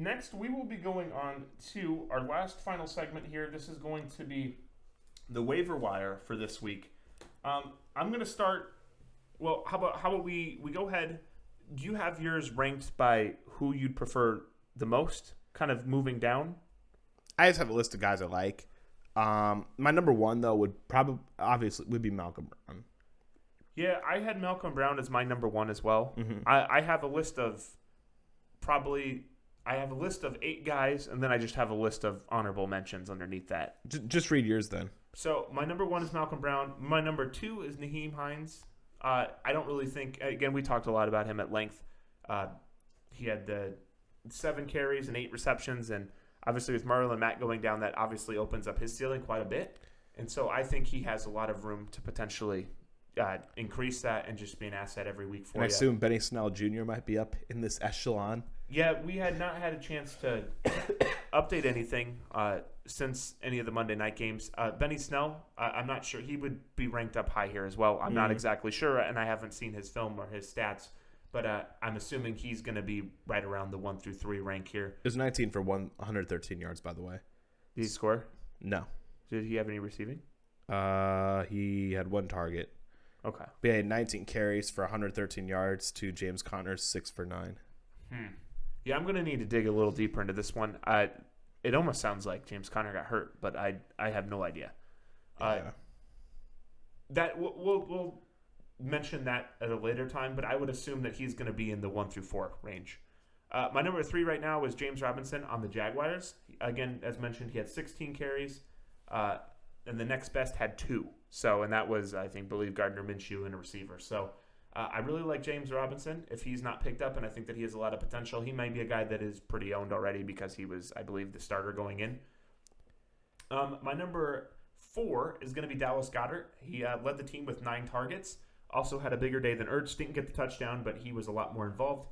Next, we will be going on to our last final segment here. This is going to be the waiver wire for this week. I'm going to start. Well, how about we go ahead? Do you have yours ranked by who you'd prefer the most, kind of moving down? I just have a list of guys I like. My number one though would be Malcolm Brown. Yeah, I had Malcolm Brown as my number one as well. Mm-hmm. I have a list of I have a list of 8 guys, and then I just have a list of honorable mentions underneath that. Just read yours then. So my number one is Malcolm Brown. My number 2 is Naheem Hines. I don't really think. Again, we talked a lot about him at length. He had the 7 carries and 8 receptions, and obviously with Marlon Mack going down, that obviously opens up his ceiling quite a bit. And so I think he has a lot of room to potentially increase that and just be an asset every week for you. I assume Benny Snell Jr. might be up in this echelon. Yeah, we had not had a chance to update anything since any of the Monday night games. Benny Snell, I'm not sure. He would be ranked up high here as well. I'm not exactly sure, and I haven't seen his film or his stats, but I'm assuming he's going to be right around the 1 through 3 rank here. It was 19 for 113 yards, by the way. Did he score? No. Did he have any receiving? He had 1 target. Okay. But he had 19 carries for 113 yards to James Conner's 6 for 9. Yeah, I'm going to need to dig a little deeper into this one. It almost sounds like James Conner got hurt, but I have no idea. Yeah. That we'll mention that at a later time, but I would assume that he's going to be in the 1 through 4 range. My number 3 right now is James Robinson on the Jaguars. Again, as mentioned, he had 16 carries, and the next best had 2. And that was, I believe Gardner Minshew and a receiver. So I really like James Robinson if he's not picked up, and I think that he has a lot of potential. He might be a guy that is pretty owned already because he was, I believe, the starter going in. My number 4 is going to be Dallas Goedert. He led the team with 9 targets. Also had a bigger day than Ertz. Didn't get the touchdown, but he was a lot more involved.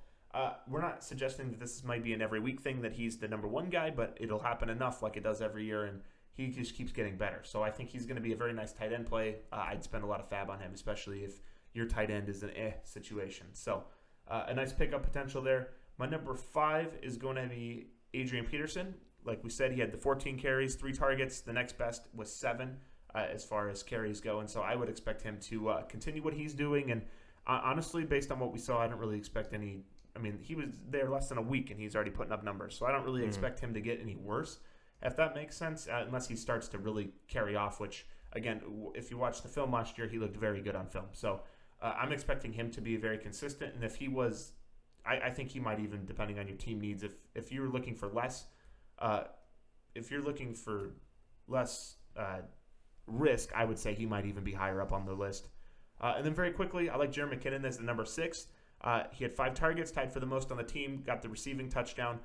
We're not suggesting that this might be an every week thing, that he's the number 1 guy, but it'll happen enough like it does every year, and he just keeps getting better. So I think he's going to be a very nice tight end play. I'd spend a lot of fab on him, especially if your tight end is an situation. So a nice pickup potential there. My number 5 is going to be Adrian Peterson. Like we said, he had the 14 carries, 3 targets. The next best was 7 as far as carries go. And so I would expect him to continue what he's doing. And honestly, based on what we saw, I don't really expect any. I mean, he was there less than a week, and he's already putting up numbers. So I don't really expect him to get any worse, if that makes sense, unless he starts to really carry off, which, again, if you watch the film last year, he looked very good on film. So I'm expecting him to be very consistent, and if he was, I think he might even, depending on your team needs, if you're looking for less, risk, I would say he might even be higher up on the list. And then very quickly, I like Jerry McKinnon as the number 6. He had 5 targets, tied for the most on the team, got the receiving touchdown.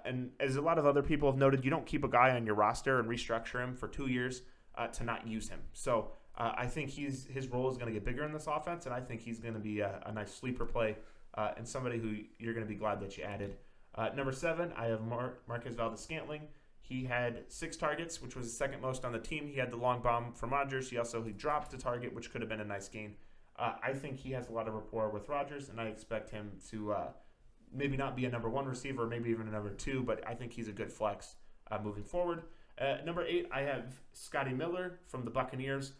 And as a lot of other people have noted, you don't keep a guy on your roster and restructure him for 2 years to not use him. So I think his role is going to get bigger in this offense, and I think he's going to be a nice sleeper play and somebody who you're going to be glad that you added. Number 7, I have Marquez Valdes-Scantling. He had 6 targets, which was the second most on the team. He had the long bomb from Rodgers. He dropped a target, which could have been a nice gain. I think he has a lot of rapport with Rodgers, and I expect him to maybe not be a number 1 receiver, maybe even a number 2, but I think he's a good flex moving forward. Number 8, I have Scotty Miller from the Buccaneers.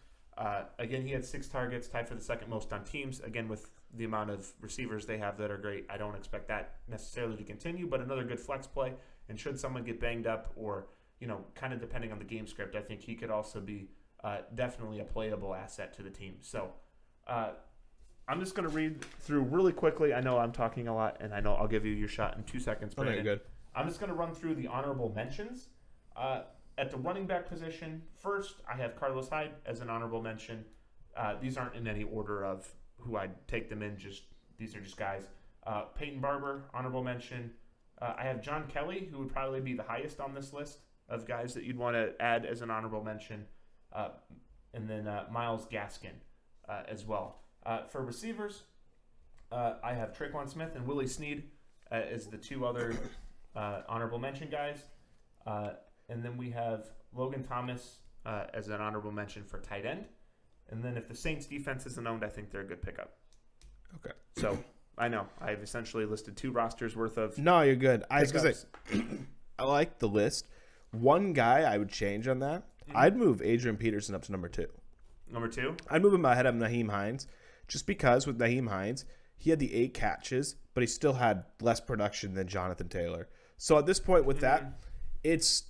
Again, he had 6 targets, tied for the second most on teams. Again, with the amount of receivers they have that are great, I don't expect that necessarily to continue, but another good flex play. And should someone get banged up or, kind of depending on the game script, I think he could also be definitely a playable asset to the team. So I'm just going to read through really quickly. I know I'm talking a lot, and I know I'll give you your shot in 2 seconds. Okay, good. I'm just going to run through the honorable mentions. At the running back position, first, I have Carlos Hyde as an honorable mention. These aren't in any order of who I'd take them in. These are just guys. Peyton Barber, honorable mention. I have John Kelly, who would probably be the highest on this list of guys that you'd want to add as an honorable mention. And then Myles Gaskin as well. For receivers, I have Traquan Smith and Willie Snead as the 2 other honorable mention guys. And then we have Logan Thomas as an honorable mention for tight end. And then if the Saints defense isn't owned, I think they're a good pickup. Okay. So I know. I've essentially listed 2 rosters worth of. No, you're good. I was gonna pickups. say, I like the list. One guy I would change on that. I'd move Adrian Peterson up to number 2. Number 2. I'd move him ahead of Naheem Hines, just because with Naheem Hines, he had the 8 catches, but he still had less production than Jonathan Taylor. So at this point with that, it's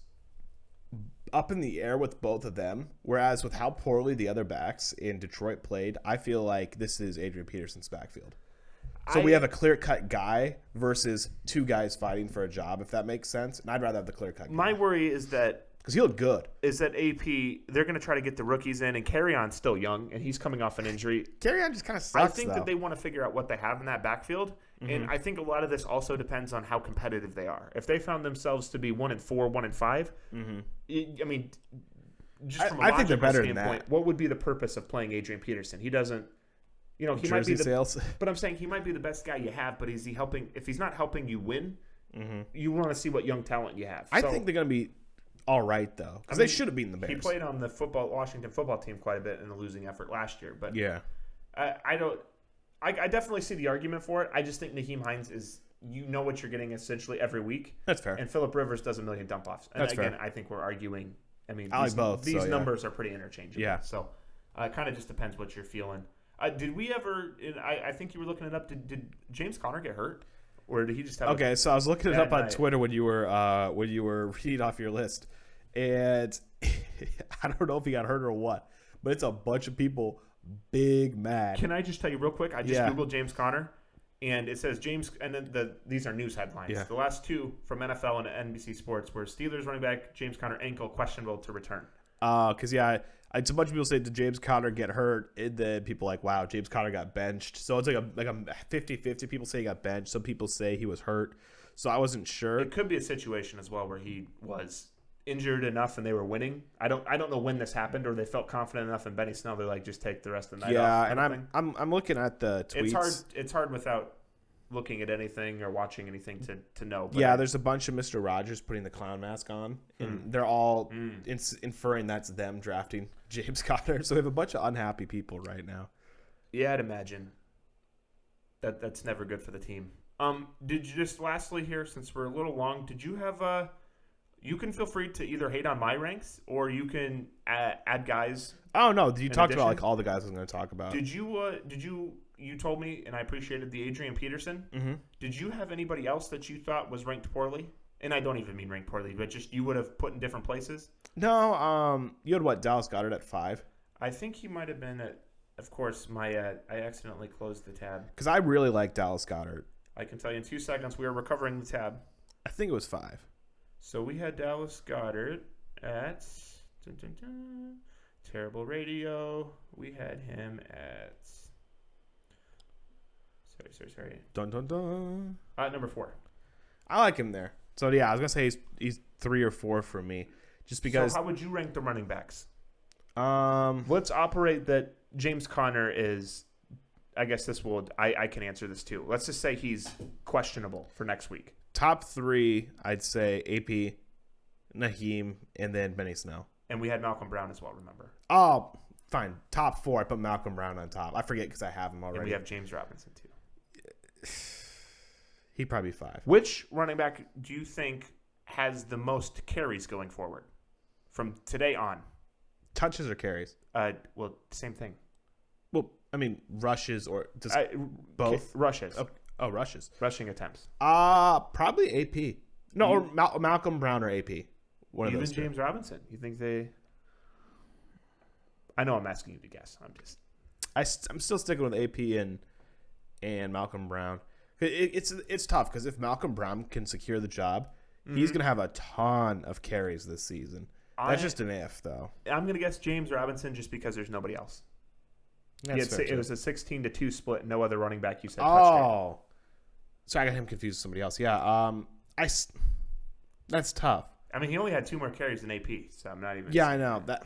up in the air with both of them. Whereas with how poorly the other backs in Detroit played, I feel like this is Adrian Peterson's backfield. So we have a clear-cut guy versus 2 guys fighting for a job, if that makes sense. And I'd rather have the clear-cut guy. My worry is that Because he looked good. AP, they're going to try to get the rookies in, and Carrion's still young, and he's coming off an injury. Carrion just kind of sucks, I think that they want to figure out what they have in that backfield, and I think a lot of this also depends on how competitive they are. If they found themselves to be 1-4, 1-5, I mean, just from a I think they're logical better than standpoint, that. what would be the purpose of playing Adrian Peterson? He doesn't, he might be Jersey the sales. But I'm saying he might be the best guy you have, but is he helping? If he's not helping you win, you want to see what young talent you have. I think they're going to be all right, though, because they should have beaten the Bears. He played on the Washington football team quite a bit in a losing effort last year, but Yeah. I definitely see the argument for it. I just think Naheem Hines is, what you're getting essentially every week. That's fair. And Phillip Rivers does a million dump offs. And That's again, fair. I think we're arguing. I mean, I like both, these so, yeah. numbers are pretty interchangeable. Yeah. So it kind of just depends what you're feeling. Did we ever? I think you were looking it up. Did James Conner get hurt, or did he just have? Okay, so I was looking it bad up on night? Twitter when you were reading off your list, and I don't know if he got hurt or what, but it's a bunch of people big mad. Can I just tell you real quick? I just Yeah. googled James Conner, and it says James. And then these are news headlines. Yeah. The last 2 from NFL and NBC Sports were Steelers running back James Conner ankle questionable to return. Because it's a bunch of people say, did James Conner get hurt? And then people like, wow, James Conner got benched. So it's like a 50-50. People say he got benched. Some people say he was hurt. So I wasn't sure. It could be a situation as well where he was injured enough and they were winning. I don't know when this happened, or they felt confident enough in Benny Snell. They're like, just take the rest of the night off. Yeah, kind and of thing. I'm looking at the tweets. It's hard without looking at anything or watching anything to know. But Yeah, there's a bunch of Mr. Rogers putting the clown mask on, and they're all inferring that's them drafting James Conner. So we have a bunch of unhappy people right now. Yeah, I'd imagine that's never good for the team. Did you just lastly here, since we're a little long, did you have you can feel free to either hate on my ranks or you can add guys. Oh no, you talked about addition? like all the guys I was going to talk about. Did you told me, and I appreciated the Adrian Peterson. Mm-hmm. Did you have anybody else that you thought was ranked poorly? And I don't even mean ranked poorly, but just you would have put in different places? No, you had what, Dallas Goedert at 5? I think he might have been at, of course, I accidentally closed the tab. Because I really like Dallas Goedert. I can tell you in 2 seconds we are recovering the tab. I think it was 5. So we had Dallas Goedert at Terrible Radio. We had him at sorry. Dun dun dun. Number 4. I like him there. So yeah, I was gonna say he's 3 or 4 for me, just because. So how would you rank the running backs? Um, Let's operate that James Conner is. I guess I can answer this too. Let's just say he's questionable for next week. top 3, I'd say AP, Naheem, and then Benny Snell. And we had Malcolm Brown as well, remember? Oh, fine. Top 4, I put Malcolm Brown on top. I forget because I have him already. And we have James Robinson too. He'd probably be 5. Which running back do you think has the most carries going forward from today on? Touches or carries? Well, same thing. Well, I mean, rushes or just both? Rushes. Oh, rushes. Rushing attempts. Probably AP. No, or Malcolm Brown or AP. One of Even those two. James Robinson. You think they? I know I'm asking you to guess. I'm still sticking with AP and Malcolm Brown. It's tough because if Malcolm Brown can secure the job, he's going to have a ton of carries this season. That's just an if, though. I'm going to guess James Robinson just because there's nobody else. It was a 16-2 split. No other running back you said touchdown. Oh. So I got him confused with somebody else. Yeah. That's tough. I mean, he only had 2 more carries than AP, so I'm not even. Yeah, I know that.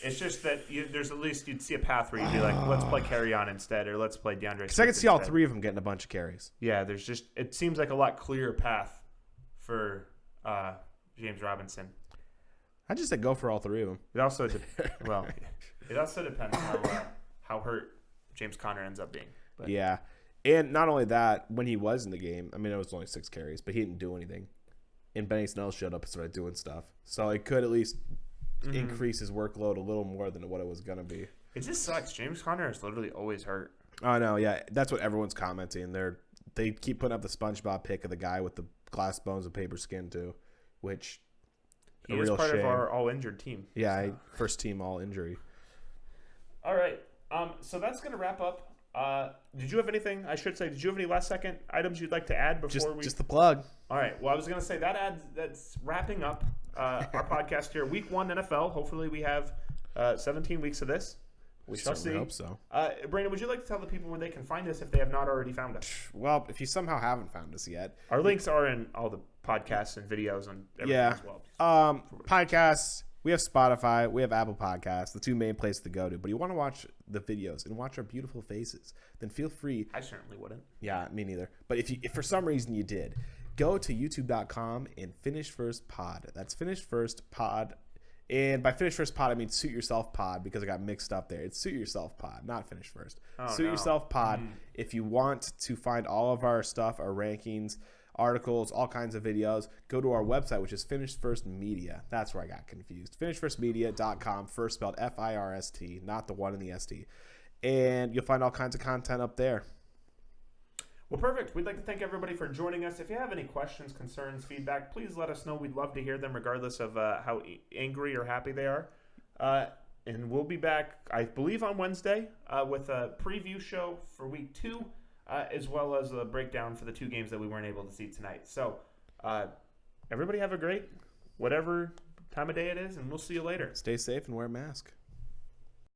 It's just that there's at least you'd see a path where you'd be like, let's play Carry On instead, or let's play DeAndre. Because I could see all 3 of them getting a bunch of carries. Yeah, it seems like a lot clearer path for James Robinson. I just said go for all 3 of them. It also it also depends how hurt James Conner ends up being. But. Yeah. And not only that, when he was in the game, I mean, it was only 6 carries, but he didn't do anything. And Benny Snell showed up and started doing stuff. So it could at least increase his workload a little more than what it was going to be. It just sucks. James Conner is literally always hurt. Oh, no, yeah. That's what everyone's commenting. They keep putting up the SpongeBob pic of the guy with the glass bones and paper skin, too, which he is part of our all-injured team. Yeah, first team all-injury. All right. So that's going to wrap up. Did you have anything? I should say, did you have any last-second items you'd like to add before we? Just the plug. All right. Well, I was going to say that's wrapping up our podcast here. Week 1 NFL. Hopefully, we have 17 weeks of this. We shall see. Hope so. Brandon, would you like to tell the people where they can find us if they have not already found us? Well, if you somehow haven't found us yet, our links are in all the podcasts and videos and everything as well. Podcasts. We have Spotify. We have Apple Podcasts, the 2 main places to go to. But you want to watch the videos and watch our beautiful faces, then feel free. I certainly wouldn't. Yeah, me neither. But if for some reason you did, go to youtube.com and Finish First Pod. That's Finish First Pod. And by Finish First Pod, I mean Suit Yourself Pod because I got mixed up there. It's Suit Yourself Pod, not Finish First. Suit Yourself Pod. If you want to find all of our stuff, our rankings, articles, all kinds of videos, go to our website, which is Finish First Media. That's where I got confused. FinishFirstMedia.com, first spelled First, not the one in the ST. And you'll find all kinds of content up there. Well, perfect. We'd like to thank everybody for joining us. If you have any questions, concerns, feedback, please let us know. We'd love to hear them regardless of how angry or happy they are. And we'll be back, I believe, on Wednesday with a preview show for Week 2, as well as a breakdown for the 2 games that we weren't able to see tonight. So everybody have a great whatever time of day it is, and we'll see you later. Stay safe and wear a mask.